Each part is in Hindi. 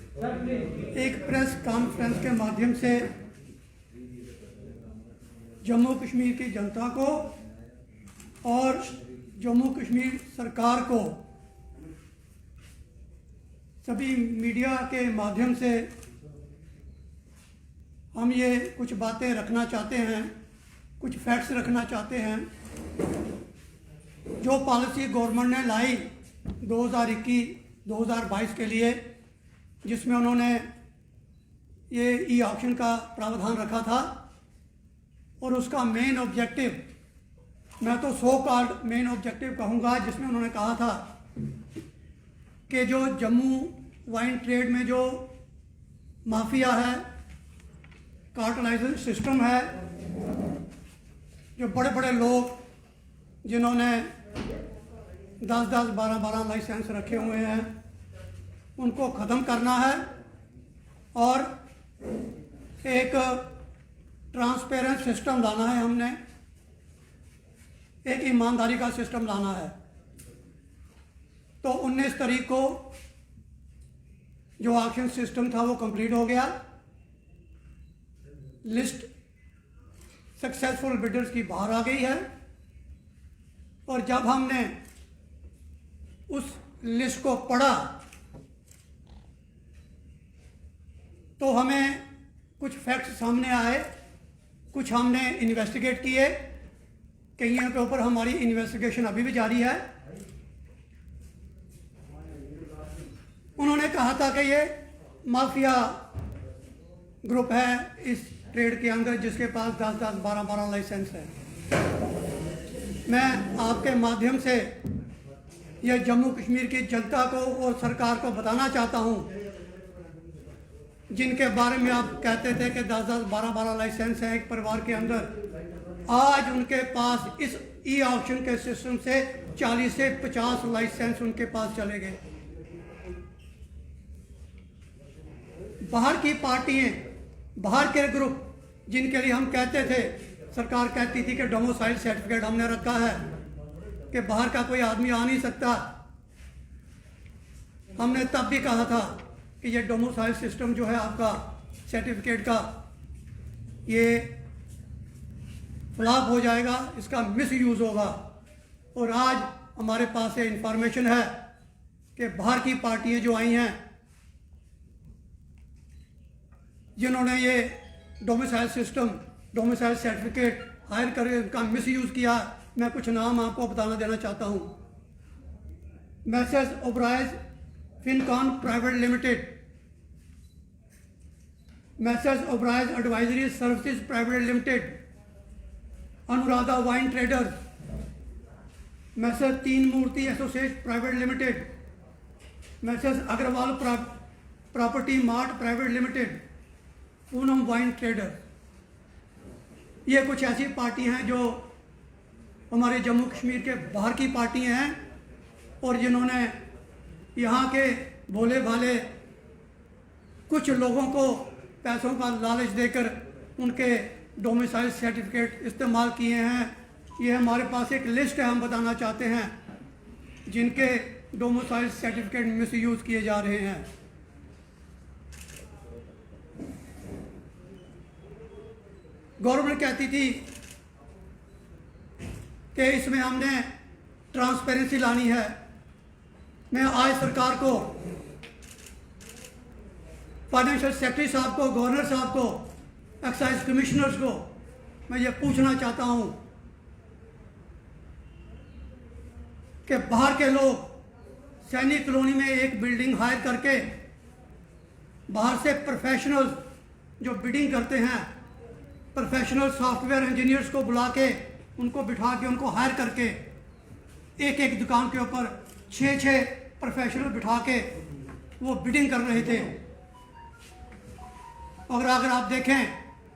एक प्रेस कॉन्फ्रेंस के माध्यम से जम्मू कश्मीर की जनता को और जम्मू कश्मीर सरकार को सभी मीडिया के माध्यम से हम ये कुछ बातें रखना चाहते हैं, कुछ फैक्ट्स रखना चाहते हैं। जो पॉलिसी गवर्नमेंट ने लाई 2021-2022 के लिए, जिसमें उन्होंने ये ई ऑक्शन का प्रावधान रखा था और उसका मेन ऑब्जेक्टिव, मैं तो सो कॉल्ड मेन ऑब्जेक्टिव कहूँगा, जिसमें उन्होंने कहा था कि जो जम्मू वाइन ट्रेड में जो माफिया है, कार्टेलाइजेशन सिस्टम है, जो बड़े बड़े लोग जिन्होंने 10-10, 12-12 लाइसेंस रखे हुए हैं, उनको ख़त्म करना है और एक ट्रांसपेरेंट सिस्टम लाना है। हमने एक ईमानदारी का सिस्टम लाना है। तो 19 तारीख को जो ऑक्शन सिस्टम था वो कंप्लीट हो गया। लिस्ट सक्सेसफुल बिडर्स की बाहर आ गई है और जब हमने उस लिस्ट को पढ़ा तो हमें कुछ फैक्ट्स सामने आए, कुछ हमने इन्वेस्टिगेट किए, कईयों के ऊपर हमारी इन्वेस्टिगेशन अभी भी जारी है। उन्होंने कहा था कि ये माफिया ग्रुप है इस ट्रेड के अंदर, जिसके पास 10-10, 12-12 लाइसेंस है। मैं आपके माध्यम से यह जम्मू कश्मीर की जनता को और सरकार को बताना चाहता हूं, जिनके बारे में आप कहते थे कि 10-10, 12-12 लाइसेंस है एक परिवार के अंदर, आज उनके पास इस ई ऑक्शन के सिस्टम से 40 से 50 लाइसेंस उनके पास चले गए। बाहर की पार्टियां, बाहर के ग्रुप, जिनके लिए हम कहते थे, सरकार कहती थी कि डोमिसाइल सर्टिफिकेट हमने रखा है कि बाहर का कोई आदमी आ नहीं सकता। हमने तब भी कहा था कि ये डोमिसाइल सिस्टम जो है आपका सर्टिफिकेट का, ये फ्लॉप हो जाएगा, इसका मिसयूज़ होगा। और आज हमारे पास ये इंफॉर्मेशन है कि बाहर की पार्टियां जो आई हैं, जिन्होंने ये domicile system, domicile certificate hire कर उनका मिसयूज़ किया, मैं कुछ नाम आपको बताना देना चाहता हूँ। Messrs Oberoi Fincon private limited, messrs Oberoi advisory services private limited, Anuradha wine traders, messrs Teen Murti associate private limited, messrs Agarwal property mart private limited, Poonam wine trader. ये कुछ ऐसी पार्टियां हैं जो हमारे जम्मू कश्मीर के बाहर की पार्टियां हैं और जिन्होंने यहाँ के भोले भाले कुछ लोगों को पैसों का लालच देकर उनके डोमिसाइल सर्टिफिकेट इस्तेमाल किए हैं। ये हमारे पास एक लिस्ट है, हम बताना चाहते हैं, जिनके डोमिसाइल सर्टिफिकेट मिसयूज़ किए जा रहे हैं। गवर्नमेंट कहती थी कि इसमें हमने ट्रांसपेरेंसी लानी है। मैं आज सरकार को, फाइनेंशियल सेक्रेटरी साहब को, गवर्नर साहब को, एक्साइज कमिश्नर्स को मैं ये पूछना चाहता हूँ कि बाहर के लोग सैनिक कॉलोनी में एक बिल्डिंग हायर करके बाहर से प्रोफेशनल्स जो बिडिंग करते हैं, प्रोफेशनल सॉफ्टवेयर इंजीनियर्स को बुला के, उनको बिठा के, उनको हायर करके, एक एक दुकान के ऊपर 6-6 प्रोफेशनल बिठा के वो बिडिंग कर रहे थे। और अगर आप देखें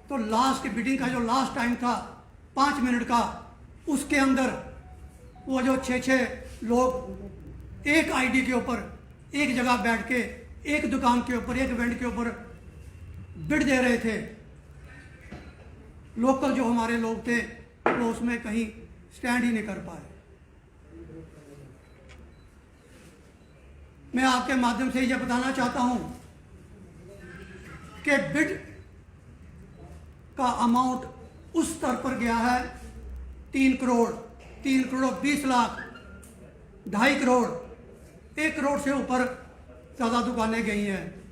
तो लास्ट बिडिंग का जो लास्ट टाइम था 5 मिनट का, उसके अंदर वो जो 6-6 लोग एक आईडी के ऊपर एक जगह बैठ के एक दुकान के ऊपर, एक वेंड के ऊपर बिड दे रहे थे। लोकल जो हमारे लोग थे वो उसमें कहीं स्टैंड ही नहीं कर पाए। मैं आपके माध्यम से यह बताना चाहता हूं कि बिड का अमाउंट उस स्तर पर गया है 3 करोड़, 3 करोड़ 20 लाख, 2.5 करोड़, 1 करोड़ से ऊपर ज़्यादा दुकानें गई हैं।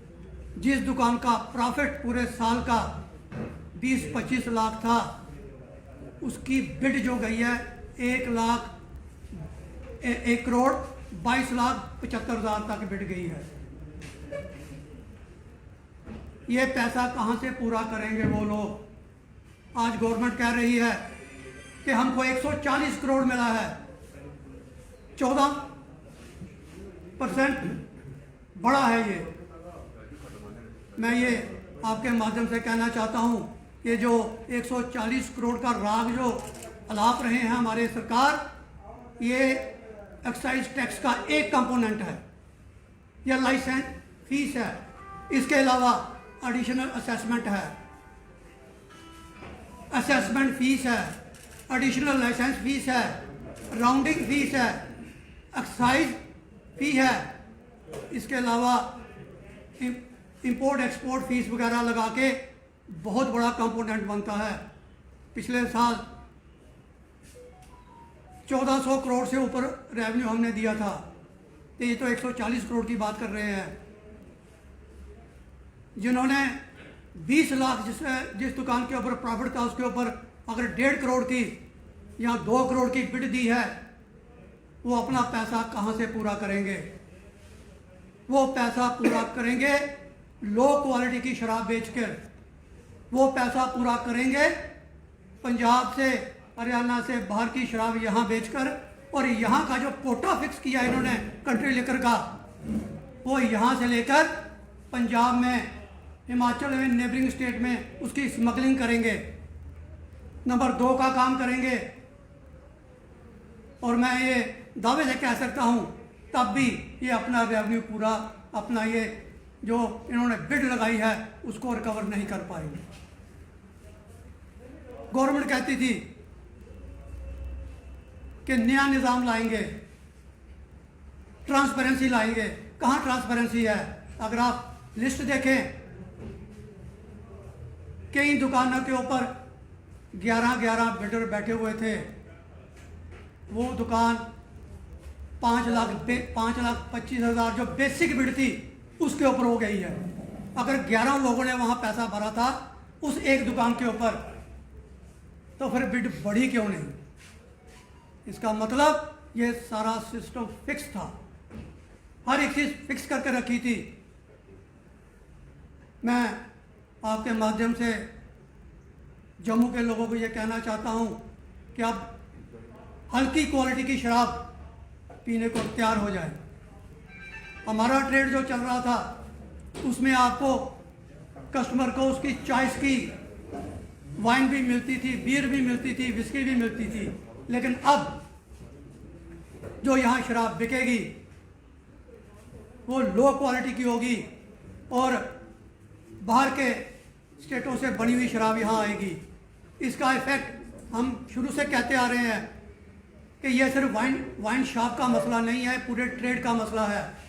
जिस दुकान का प्रॉफिट पूरे साल का 20-25 लाख था, उसकी बिड जो गई है 1 करोड़ 22 लाख 75 हज़ार तक बिड गई है। ये पैसा कहाँ से पूरा करेंगे वो लोग? आज गवर्नमेंट कह रही है कि हमको 140 करोड़ मिला है, 14% बड़ा है ये। मैं ये आपके माध्यम से कहना चाहता हूँ कि जो 140 करोड़ का राग जो अलाप रहे हैं हमारे सरकार, ये एक्साइज टैक्स का एक कंपोनेंट है, यह लाइसेंस फीस है। इसके अलावा एडिशनल असेसमेंट है, असेसमेंट फीस है, एडिशनल लाइसेंस फीस है, राउंडिंग फीस है, एक्साइज फी है। इसके अलावा इंपोर्ट एक्सपोर्ट फीस वगैरह लगा के बहुत बड़ा कंपोनेंट बनता है। पिछले साल 1400 करोड़ से ऊपर रेवेन्यू हमने दिया था, तो ये तो 140 करोड़ की बात कर रहे हैं। जिन्होंने 20 लाख जिस दुकान के ऊपर प्रॉफिट था, उसके ऊपर अगर 1.5 करोड़ की या 2 करोड़ की बिड दी है, वो अपना पैसा कहाँ से पूरा करेंगे? वो पैसा पूरा करेंगे लो क्वालिटी की शराब बेचकर, वो पैसा पूरा करेंगे पंजाब से, हरियाणा से बाहर की शराब यहाँ बेचकर, और यहाँ का जो कोटा फिक्स किया इन्होंने कंट्री लिकर का, वो यहाँ से लेकर पंजाब में, हिमाचल में, नेबरिंग स्टेट में उसकी स्मगलिंग करेंगे। नंबर 2 का काम करेंगे। और मैं ये दावे से कह सकता हूँ, तब भी ये अपना रेवेन्यू पूरा, अपना ये जो इन्होंने बिड लगाई है उसको रिकवर नहीं कर पाएंगे। गवर्नमेंट कहती थी कि नया निज़ाम लाएंगे, ट्रांसपेरेंसी लाएंगे। कहाँ ट्रांसपेरेंसी है? अगर आप लिस्ट देखें, कई दुकानों के ऊपर 11 बिडर बैठे हुए थे। वो दुकान 5,25,000 जो बेसिक बिड थी उसके ऊपर हो गई है। अगर 11 लोगों ने वहाँ पैसा भरा था उस एक दुकान के ऊपर, तो फिर बिड बढ़ी क्यों नहीं? इसका मतलब ये सारा सिस्टम फिक्स था, हर एक चीज़ फिक्स करके रखी थी। मैं आपके माध्यम से जम्मू के लोगों को ये कहना चाहता हूँ कि आप हल्की क्वालिटी की शराब पीने को तैयार हो जाए। हमारा ट्रेड जो चल रहा था उसमें आपको कस्टमर को उसकी चॉइस की वाइन भी मिलती थी, बियर भी मिलती थी, विस्की भी मिलती थी। लेकिन अब जो यहाँ शराब बिकेगी वो लो क्वालिटी की होगी और बाहर के स्टेटों से बनी हुई शराब यहाँ आएगी। इसका इफेक्ट हम शुरू से कहते आ रहे हैं कि यह सिर्फ वाइन शॉप का मसला नहीं है, पूरे ट्रेड का मसला है।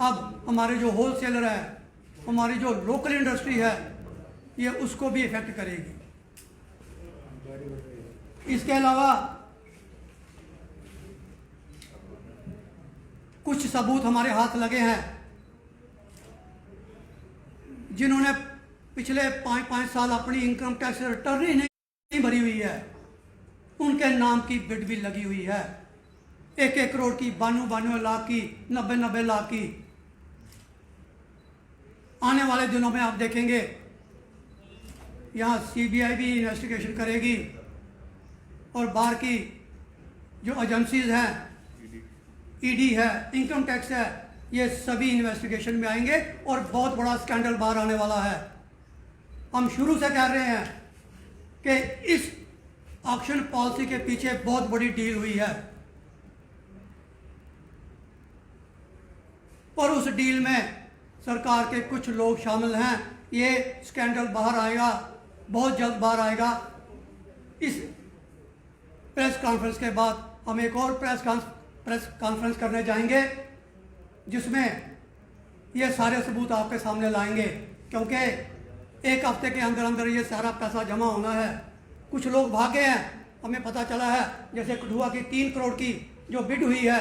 अब हमारे जो होलसेलर है, हमारी जो लोकल इंडस्ट्री है, ये उसको भी इफेक्ट करेगी। इसके अलावा कुछ सबूत हमारे हाथ लगे हैं। जिन्होंने पिछले 5 साल अपनी इनकम टैक्स रिटर्न ही नहीं भरी हुई है, उनके नाम की बिड भी लगी हुई है। 1 करोड़ की, 92 लाख की, 90 लाख की। आने वाले दिनों में आप देखेंगे यहाँ CBI भी इन्वेस्टिगेशन करेगी और बाहर की जो एजेंसीज हैं, ED है, इनकम टैक्स है, ये सभी इन्वेस्टिगेशन में आएंगे और बहुत बड़ा स्कैंडल बाहर आने वाला है। हम शुरू से कह रहे हैं कि इस ऑक्शन पॉलिसी के पीछे बहुत बड़ी डील हुई है और उस डील में सरकार के कुछ लोग शामिल हैं। ये स्कैंडल बाहर आएगा, बहुत जल्द बाहर आएगा। इस प्रेस कॉन्फ्रेंस के बाद हम एक और प्रेस कॉन्फ्रेंस करने जाएंगे जिसमें ये सारे सबूत आपके सामने लाएंगे क्योंकि एक हफ्ते के अंदर अंदर ये सारा पैसा जमा होना है। कुछ लोग भागे हैं, हमें पता चला है, जैसे कठुआ की 3 करोड़ की जो बिड हुई है,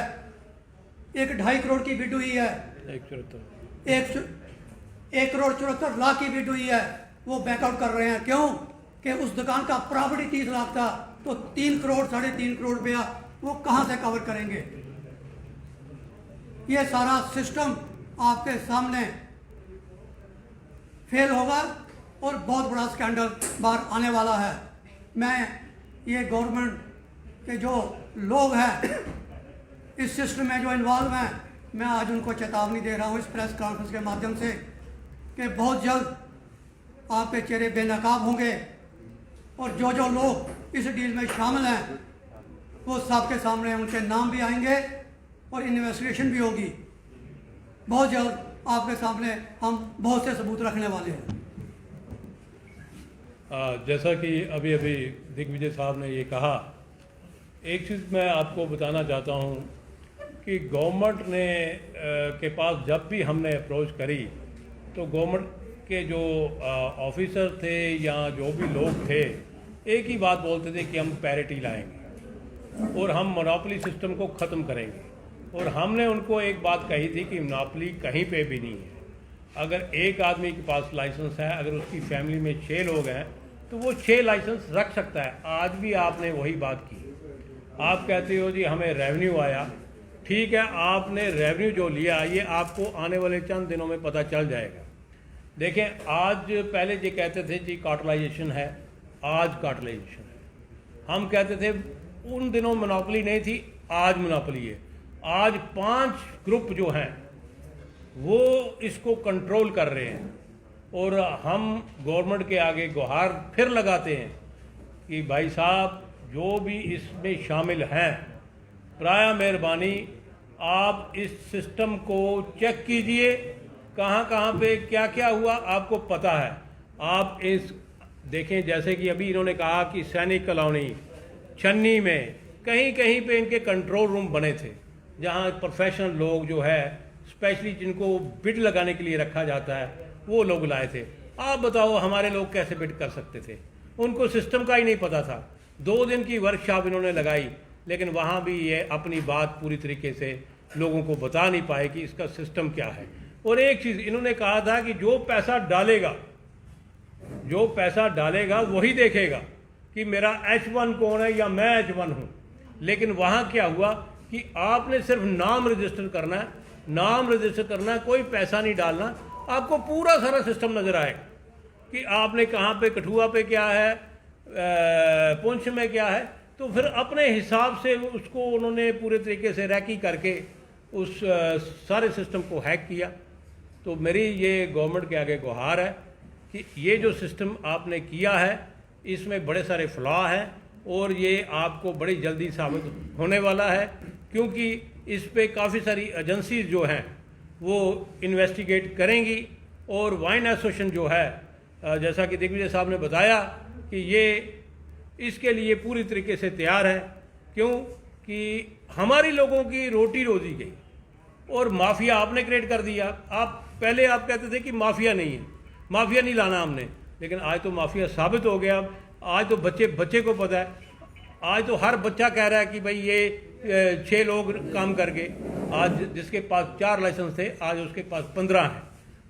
1.5 करोड़ की बिड हुई है, 1,74,00,000 की बिड हुई है, वो बैकआउट कर रहे हैं। क्यों? कि उस दुकान का प्रॉपर्टी 30 लाख था, तो 3 करोड़ 3.5 करोड़ रुपया वो कहाँ से कवर करेंगे? ये सारा सिस्टम आपके सामने फेल होगा और बहुत बड़ा स्कैंडल बाहर आने वाला है। मैं ये गवर्नमेंट के जो लोग हैं इस सिस्टम में जो इन्वॉल्व हैं, मैं आज उनको चेतावनी दे रहा हूँ इस प्रेस कॉन्फ्रेंस के माध्यम से कि बहुत जल्द आपके चेहरे बेनकाब होंगे और जो जो लोग इस डील में शामिल हैं वो सबके सामने उनके नाम भी आएंगे और इन्वेस्टिगेशन भी होगी। बहुत जल्द आपके सामने हम बहुत से सबूत रखने वाले हैं। जैसा कि अभी अभी दिग्विजय साहब ने ये कहा, एक चीज़ मैं आपको बताना चाहता हूँ कि गवर्नमेंट ने के पास जब भी हमने अप्रोच करी तो गवर्नमेंट के जो ऑफिसर थे या जो भी लोग थे, एक ही बात बोलते थे कि हम पैरिटी लाएंगे और हम मोनोपोली सिस्टम को ख़त्म करेंगे। और हमने उनको एक बात कही थी कि मोनोपोली कहीं पे भी नहीं है। अगर एक आदमी के पास लाइसेंस है, अगर उसकी फैमिली में 6 लोग हैं तो वो 6 लाइसेंस रख सकता है। आज भी आपने वही बात की। आप कहते हो जी हमें रेवेन्यू आया, ठीक है, आपने रेवेन्यू जो लिया ये आपको आने वाले चंद दिनों में पता चल जाएगा। देखें, आज पहले ये कहते थे जी कार्टलाइजेशन है, आज कार्टलाइजेशन है। हम कहते थे उन दिनों मोनोपोली नहीं थी, आज मोनोपोली है। आज 5 ग्रुप जो हैं वो इसको कंट्रोल कर रहे हैं और हम गवर्नमेंट के आगे गुहार फिर लगाते हैं कि भाई साहब जो भी इसमें शामिल हैं, प्राया मेहरबानी आप इस सिस्टम को चेक कीजिए, कहाँ कहाँ पे क्या क्या हुआ आपको पता है। आप इस देखें, जैसे कि अभी इन्होंने कहा कि सैनिक कॉलोनी छन्नी में कहीं कहीं पे इनके कंट्रोल रूम बने थे जहाँ प्रोफेशनल लोग जो है स्पेशली जिनको बिड लगाने के लिए रखा जाता है वो लोग लाए थे। आप बताओ हमारे लोग कैसे बिड कर सकते थे? उनको सिस्टम का ही नहीं पता था। 2 दिन की वर्कशॉप इन्होंने लगाई लेकिन वहाँ भी ये अपनी बात पूरी तरीके से लोगों को बता नहीं पाए कि इसका सिस्टम क्या है। और एक चीज़ इन्होंने कहा था कि जो पैसा डालेगा वही देखेगा कि मेरा H1 कौन है या मैं H1 हूँ। लेकिन वहाँ क्या हुआ कि आपने सिर्फ नाम रजिस्टर करना है, कोई पैसा नहीं डालना, आपको पूरा सारा सिस्टम नज़र आएगा कि आपने कहाँ पे, कठुआ पे क्या है, पुंछ में क्या है। तो फिर अपने हिसाब से उसको उन्होंने पूरे तरीके से रैकी करके उस सारे सिस्टम को हैक किया। तो मेरी ये गवर्नमेंट के आगे गुहार है कि ये जो सिस्टम आपने किया है इसमें बड़े सारे फ्लॉ हैं और ये आपको बड़ी जल्दी साबित होने वाला है, क्योंकि इस पे काफ़ी सारी एजेंसीज जो हैं वो इन्वेस्टिगेट करेंगी। और वाइन एसोसिएशन जो है, जैसा कि दिग्विजय साहब ने बताया कि ये इसके लिए पूरी तरीके से तैयार है, क्योंकि हमारी लोगों की रोटी रोजी गई और माफिया आपने क्रिएट कर दिया। पहले आप कहते थे कि माफिया नहीं है, माफिया नहीं लाना हमने, लेकिन आज तो माफिया साबित हो गया। आज तो बच्चे को पता है, आज तो हर बच्चा कह रहा है कि भाई ये 6 लोग काम करके, आज जिसके पास 4 लाइसेंस थे आज उसके पास 15 हैं,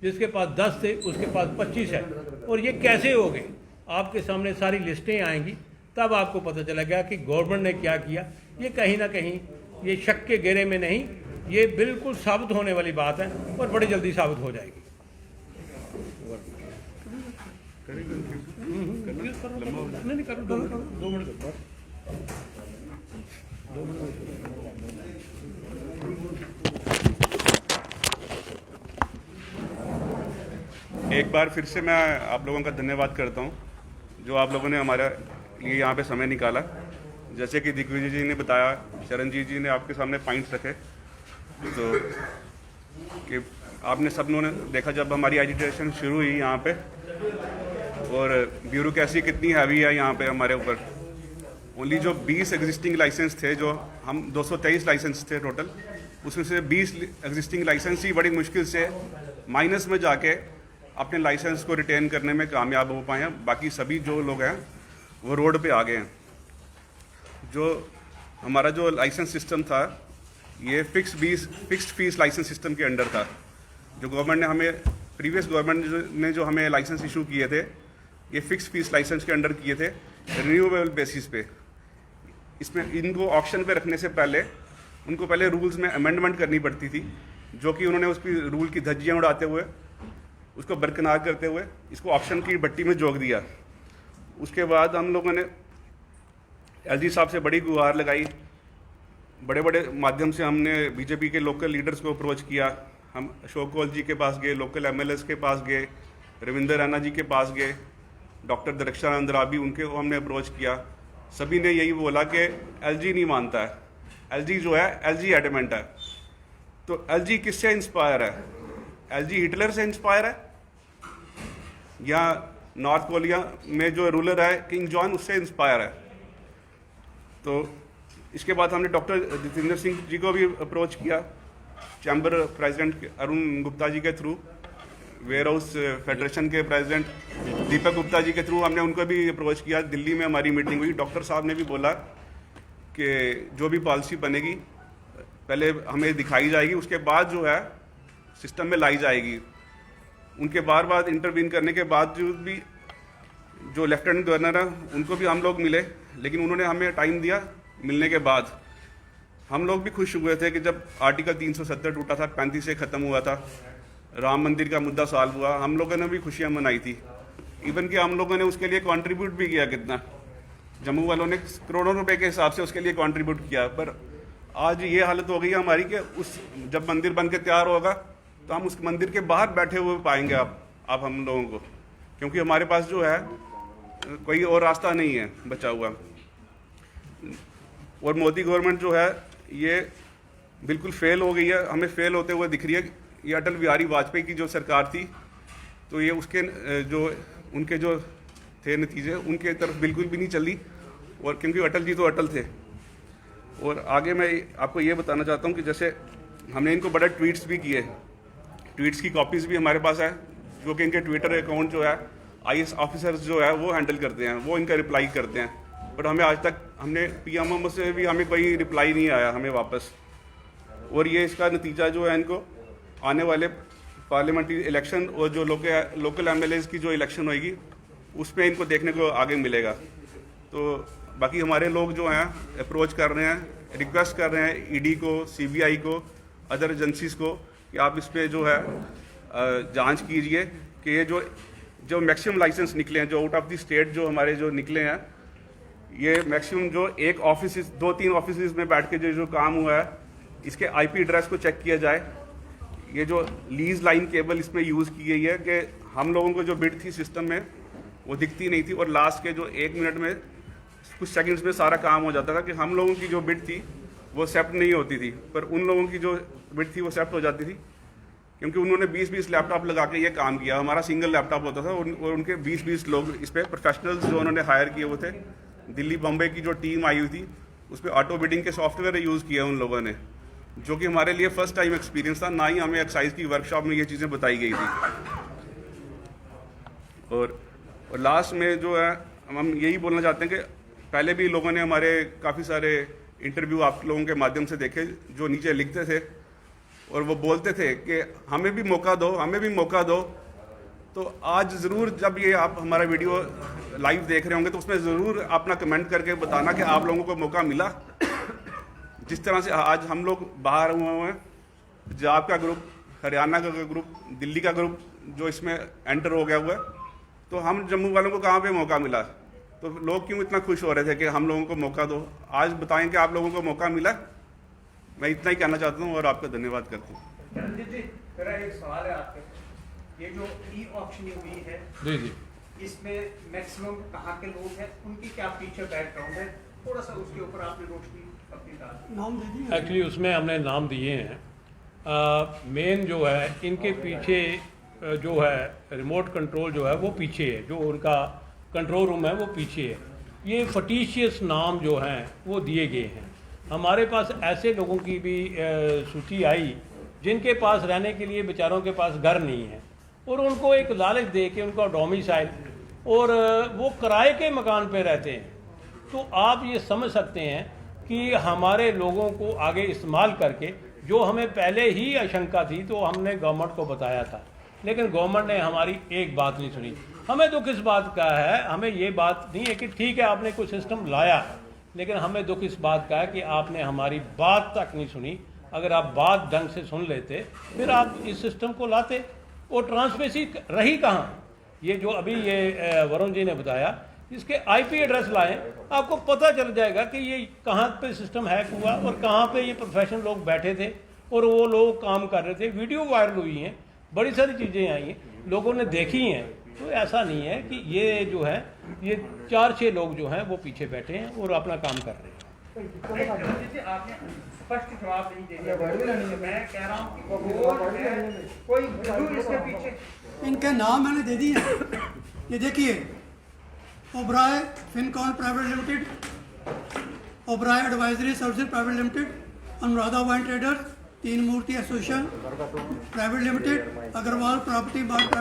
जिसके पास 10 थे उसके पास 25 है। और ये कैसे हो गए? आपके सामने सारी लिस्टें आएंगी, तब आपको पता चलेगा कि गवर्नमेंट ने क्या किया। ये कहीं ना कहीं ये शक के घेरे में नहीं, ये बिल्कुल साबित होने वाली बात है और बड़ी जल्दी साबित हो जाएगी। नहीं करो, 2 मिनट। एक बार फिर से मैं आप लोगों का धन्यवाद करता हूं, जो आप लोगों ने हमारे लिए यहाँ पे समय निकाला। जैसे कि दिग्विजय जी ने बताया, चरणजीत जी ने आपके सामने पॉइंट्स रखे, तो कि आपने सब ने देखा जब हमारी एजिटेशन शुरू हुई यहाँ पे, और ब्यूरोक्रेसी कितनी हैवी है यहाँ पे हमारे ऊपर। ओनली जो 20 एग्जिस्टिंग लाइसेंस थे, जो हम 223 लाइसेंस थे टोटल, उसमें से 20 एग्जिस्टिंग लाइसेंस ही बड़ी मुश्किल से माइनस में जाके अपने लाइसेंस को रिटेन करने में कामयाब हो पाए हैं। बाकी सभी जो लोग हैं वो रोड पे आ गए हैं। जो हमारा जो लाइसेंस सिस्टम था ये फिक्स्ड फीस लाइसेंस सिस्टम के अंडर था। जो गवर्नमेंट ने हमें प्रीवियस गवर्नमेंट ने जो हमें लाइसेंस इशू किए थे ये फिक्स फीस लाइसेंस के अंडर किए थे रिन्यूएबल बेसिस पे। इसमें इनको ऑक्शन पे रखने से पहले उनको पहले रूल्स में अमेंडमेंट करनी पड़ती थी, जो कि उन्होंने उसकी रूल की धज्जियाँ उड़ाते हुए उसको बरकरार करते हुए इसको ऑक्शन की भट्टी में झोंक दिया। उसके बाद हम लोगों ने एलजी साहब से बड़ी गुहार लगाई, बड़े बड़े माध्यम से हमने बीजेपी के लोकल लीडर्स को अप्रोच किया। हम अशोक कौल जी के पास गए, लोकल एमएलएस के पास गए, रविंदर रैना जी के पास गए, डॉक्टर दरख्शानंद राबी उनके को हमने अप्रोच किया। सभी ने यही बोला कि एलजी नहीं मानता है, एलजी जो है एलजी एडमेंट है। तो एलजी किससे इंस्पायर है? एलजी हिटलर से इंस्पायर है या नॉर्थ कोरिया में जो रूलर है किंग जॉन उससे इंस्पायर है? तो इसके बाद हमने डॉक्टर जितेंद्र सिंह जी को भी अप्रोच किया, चैम्बर प्रेसिडेंट अरुण गुप्ता जी के थ्रू, वेयर हाउस फेडरेशन के प्रेसिडेंट दीपक गुप्ता जी के थ्रू हमने उनको भी अप्रोच किया। दिल्ली में हमारी मीटिंग हुई। डॉक्टर साहब ने भी बोला कि जो भी पॉलिसी बनेगी पहले हमें दिखाई जाएगी, उसके बाद जो है सिस्टम में लाई जाएगी। उनके बार बार इंटरवीन करने के बावजूद भी जो लेफ्टिनेंट गवर्नर है उनको भी हम लोग मिले, लेकिन उन्होंने हमें टाइम दिया। मिलने के बाद हम लोग भी खुश हुए थे कि जब आर्टिकल 370 टूटा था, 35 से ख़त्म हुआ था, राम मंदिर का मुद्दा सॉल्व हुआ, हम लोगों ने भी खुशियाँ मनाई थी। इवन कि हम लोगों ने उसके लिए कंट्रीब्यूट भी किया। कितना जम्मू वालों ने करोड़ों रुपए के हिसाब से उसके लिए कंट्रीब्यूट किया। पर आज ये हालत हो गई है हमारी कि उस जब मंदिर बन के तैयार होगा तो हम उस मंदिर के बाहर बैठे हुए पाएंगे आप हम लोगों को, क्योंकि हमारे पास जो है कोई और रास्ता नहीं है बचा हुआ। और मोदी गवर्नमेंट जो है ये बिल्कुल फेल हो गई है, हमें फेल होते हुए दिख रही है। ये अटल बिहारी वाजपेयी की जो सरकार थी तो ये उसके जो उनके जो थे नतीजे उनके तरफ बिल्कुल भी नहीं चली, और क्योंकि अटल जी तो अटल थे। और आगे मैं आपको ये बताना चाहता हूँ कि जैसे हमने इनको बड़े ट्वीट्स भी किए, ट्वीट्स की कॉपीज़ भी हमारे पास है, जो कि इनके ट्विटर अकाउंट जो है आईएएस ऑफिसर्स जो है वो हैंडल करते हैं, वो इनका रिप्लाई करते हैं। बट हमें आज तक हमने पीएमओ से भी हमें कोई रिप्लाई नहीं आया हमें वापस। और ये इसका नतीजा जो है इनको आने वाले पार्लियामेंट्री इलेक्शन और जो लोकल एमएलएज की जो इलेक्शन होएगी उसमें इनको देखने को आगे मिलेगा। तो बाकी हमारे लोग जो हैं अप्रोच कर रहे हैं, रिक्वेस्ट कर रहे हैं ईडी को, सीबीआई को, अदर एजेंसीज को कि आप इस पर जो है जांच कीजिए कि ये जो मैक्सिमम लाइसेंस निकले हैं, जो आउट ऑफ द स्टेट जो हमारे जो निकले हैं, ये मैक्सिमम जो एक ऑफिस 2-3 ऑफिस में बैठ के जो काम हुआ है इसके आईपी एड्रेस को चेक किया जाए। ये जो लीज लाइन केबल इसमें यूज़ की गई है कि हम लोगों को जो बिड थी सिस्टम में वो दिखती नहीं थी, और लास्ट के जो 1 मिनट में कुछ सेकंड्स में सारा काम हो जाता था कि हम लोगों की जो बिड थी वो एक्सेप्ट नहीं होती थी, पर उन लोगों की जो बिड थी वो एक्सेप्ट हो जाती थी, क्योंकि उन्होंने 20-20 लैपटॉप लगा के ये काम किया। हमारा सिंगल लैपटॉप होता था और उनके 20-20 लोग इस पर प्रोफेशनल्स जो उन्होंने हायर किए वो थे। दिल्ली बम्बई की जो टीम आई हुई थी उस पर ऑटो बिडिंग के सॉफ्टवेयर यूज़ किया उन लोगों ने, जो कि हमारे लिए फर्स्ट टाइम एक्सपीरियंस था। ना ही हमें एक्साइज की वर्कशॉप में ये चीज़ें बताई गई थी। और लास्ट में जो है हम यही बोलना चाहते हैं कि पहले भी लोगों ने हमारे काफ़ी सारे इंटरव्यू आप लोगों के माध्यम से देखे, जो नीचे लिखते थे और वो बोलते थे कि हमें भी मौका दो, हमें भी मौका दो। तो आज ज़रूर जब ये आप हमारा वीडियो लाइव देख रहे होंगे तो उसमें ज़रूर अपना कमेंट करके बताना कि आप लोगों को मौका मिला। जिस तरह से आज हम लोग बाहर हुए हैं, पंजाब का ग्रुप, हरियाणा का ग्रुप, दिल्ली का ग्रुप जो इसमें एंटर हो गया हुआ है, तो हम जम्मू वालों को कहाँ पे मौका मिला? तो लोग क्यों इतना खुश हो रहे थे कि हम लोगों को मौका दो? आज बताएं कि आप लोगों को मौका मिला। मैं इतना ही कहना चाहता हूँ और आपका धन्यवाद करता हूँ। रणजीत जी, मेरा एक सवाल है आपके, ये जो ई ऑक्शनिंग हुई है जी जी, इसमें मैक्सिमम कहाँ के लोग हैं, उनकी क्या पीछे बैकग्राउंड है, थोड़ा सा उसके ऊपर आपने रोशनी अपनी डाली। नाम दे दिए एक्चुअली उसमें हमने नाम दिए हैं। मेन जो है इनके पीछे जो है रिमोट कंट्रोल जो है वो पीछे है, जो उनका कंट्रोल रूम है वो पीछे है। ये फटिशियस नाम जो हैं वो दिए गए हैं। हमारे पास ऐसे लोगों की भी सूची आई जिनके पास रहने के लिए बेचारों के पास घर नहीं है, और उनको एक लालच दे के उनका डोमिसाइल और वो किराए के मकान पे रहते हैं, तो आप ये समझ सकते हैं कि हमारे लोगों को आगे इस्तेमाल करके, जो हमें पहले ही आशंका थी तो हमने गवर्नमेंट को बताया था, लेकिन गवर्नमेंट ने हमारी एक बात नहीं सुनी। हमें दुख इस बात का है, हमें ये बात नहीं है कि ठीक है आपने कुछ सिस्टम लाया, लेकिन हमें दुख इस बात का है कि आपने हमारी बात तक नहीं सुनी। अगर आप बात ढंग से सुन लेते फिर आप इस सिस्टम को लाते। और ट्रांसपेरेंसी रही कहाँ? ये जो अभी ये वरुण जी ने बताया, इसके आईपी एड्रेस लाएं, आपको पता चल जाएगा कि ये कहाँ पे सिस्टम हैक हुआ और कहाँ पे ये प्रोफेशनल लोग बैठे थे और वो लोग काम कर रहे थे। वीडियो वायरल हुई हैं, बड़ी सारी चीज़ें आई हैं, लोगों ने देखी हैं। तो ऐसा नहीं है कि ये जो है ये 4-6 लोग जो हैं वो पीछे बैठे हैं और अपना काम कर रहे हैं। आपने स्पष्ट जवाब नहीं दे दिया। मैं कह रहा हूँ कि कोई जरूर इसके पीछे। इनके नाम मैंने दे दिए हैं। ये देखिए, Oberoi Fincon private limited, Oberoi advisory services private limited, Anuradha wine traders, Teen Murti association private limited, Agarwal property mart